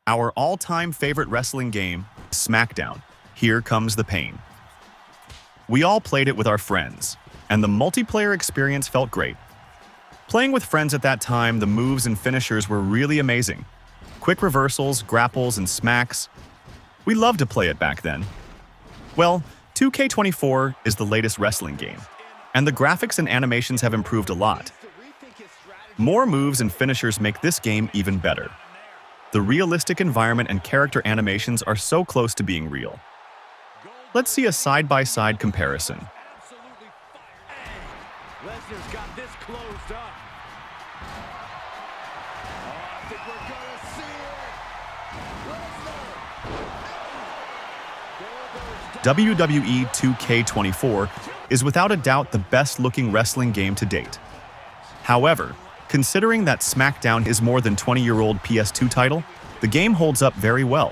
Our all-time favorite wrestling game, SmackDown. Here comes the pain. We all played it with our friends, and the multiplayer experience felt great. Playing with friends at that time, the moves and finishers were really amazing. Quick reversals, grapples, and smacks. We loved to play it back then. Well, 2K24 is the latest wrestling game, and the graphics and animations have improved a lot. More moves and finishers make this game even better. The realistic environment and character animations are so close to being real. Let's see a side-by-side comparison. Lesnar's got this closed up. Oh, I think we're gonna see it. Lesnar. WWE 2K24 is without a doubt the best-looking wrestling game to date. However, considering that SmackDown is more than 20-year-old PS2 title, the game holds up very well.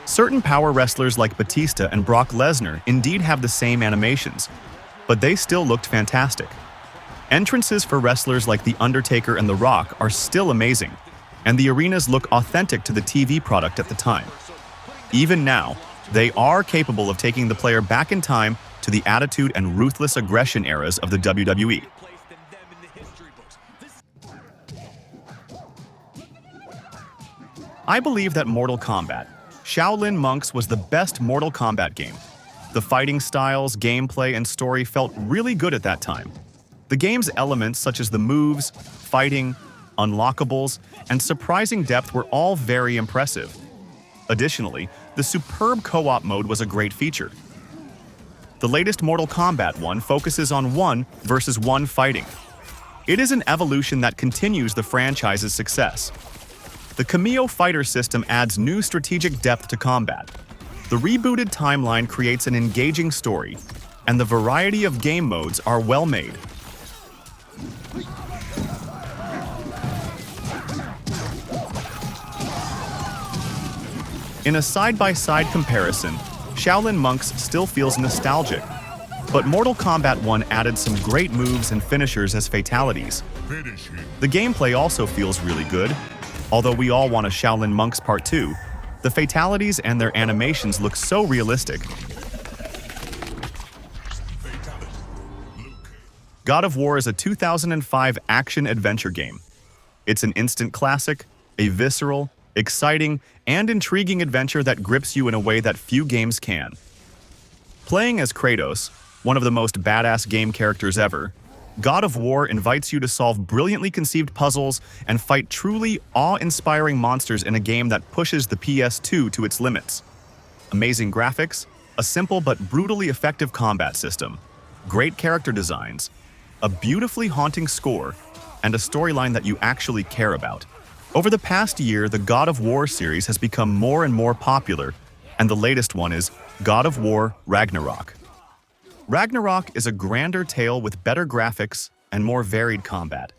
Certain power wrestlers like Batista and Brock Lesnar indeed have the same animations, but they still looked fantastic. Entrances for wrestlers like The Undertaker and The Rock are still amazing, and the arenas look authentic to the TV product at the time. Even now, they are capable of taking the player back in time to the attitude and ruthless aggression eras of the WWE. I believe that Mortal Kombat, Shaolin Monks was the best Mortal Kombat game. The fighting styles, gameplay, and story felt really good at that time. The game's elements such as the moves, fighting, unlockables, and surprising depth were all very impressive. Additionally, the superb co-op mode was a great feature. The latest Mortal Kombat 1 focuses on 1 versus 1 fighting. It is an evolution that continues the franchise's success. The Cameo fighter system adds new strategic depth to combat. The rebooted timeline creates an engaging story, and the variety of game modes are well made. In a side-by-side comparison, Shaolin Monks still feels nostalgic, but Mortal Kombat 1 added some great moves and finishers as fatalities. The gameplay also feels really good. Although we all want a Shaolin Monks Part 2, the fatalities and their animations look so realistic. God of War is a 2005 action-adventure game. It's an instant classic, a visceral, exciting, and intriguing adventure that grips you in a way that few games can. Playing as Kratos, one of the most badass game characters ever, God of War invites you to solve brilliantly conceived puzzles and fight truly awe-inspiring monsters in a game that pushes the PS2 to its limits. Amazing graphics, a simple but brutally effective combat system, great character designs, a beautifully haunting score, and a storyline that you actually care about. Over the past year, the God of War series has become more and more popular, and the latest one is God of War Ragnarok. Ragnarok is a grander tale with better graphics and more varied combat.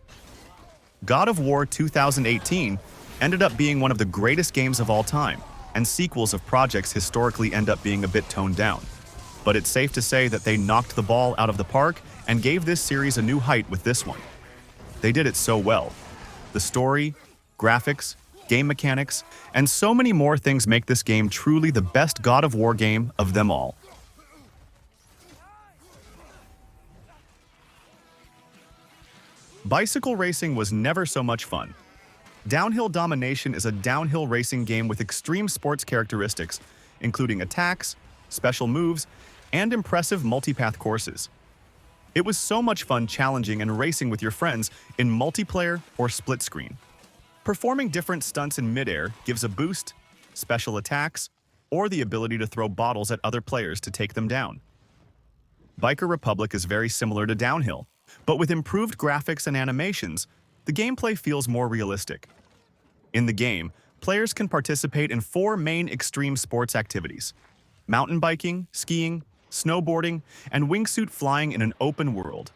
God of War 2018 ended up being one of the greatest games of all time, and sequels of projects historically end up being a bit toned down. But it's safe to say that they knocked the ball out of the park and gave this series a new height with this one. They did it so well. The story, graphics, game mechanics, and so many more things make this game truly the best God of War game of them all. Bicycle racing was never so much fun. Downhill Domination is a downhill racing game with extreme sports characteristics, including attacks, special moves, and impressive multipath courses. It was so much fun challenging and racing with your friends in multiplayer or split screen. Performing different stunts in midair gives a boost, special attacks, or the ability to throw bottles at other players to take them down. Biker Republic is very similar to Downhill, but with improved graphics and animations, the gameplay feels more realistic. In the game, players can participate in 4 main extreme sports activities: mountain biking, skiing, snowboarding, and wingsuit flying in an open world.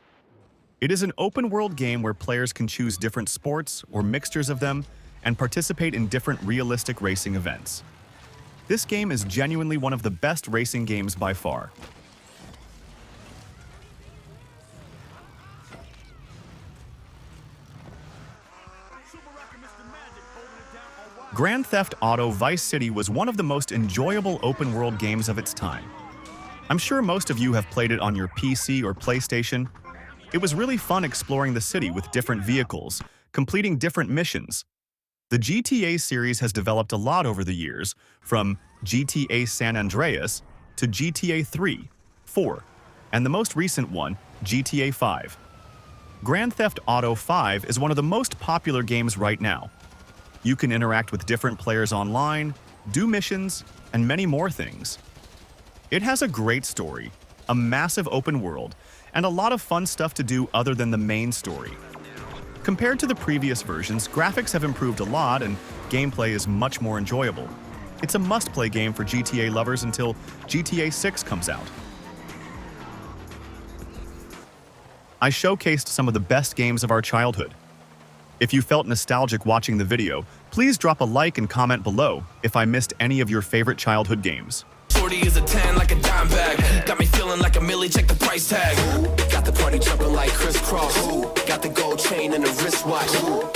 It is an open-world game where players can choose different sports or mixtures of them and participate in different realistic racing events. This game is genuinely one of the best racing games by far. Grand Theft Auto Vice City was one of the most enjoyable open-world games of its time. I'm sure most of you have played it on your PC or PlayStation. It was really fun exploring the city with different vehicles, completing different missions. The GTA series has developed a lot over the years, from GTA San Andreas to GTA 3, 4, and the most recent one, GTA 5. Grand Theft Auto 5 is one of the most popular games right now. You can interact with different players online, do missions, and many more things. It has a great story, a massive open world, and a lot of fun stuff to do other than the main story. Compared to the previous versions, graphics have improved a lot and gameplay is much more enjoyable. It's a must-play game for GTA lovers until GTA 6 comes out. I showcased some of the best games of our childhood. If you felt nostalgic watching the video, please drop a like and comment below if I missed any of your favorite childhood games. 40 is a 10 like a dime bag. Got me feeling like a milli, check the price tag. Got the party jumping like crisscross. Got the gold chain and the wristwatch.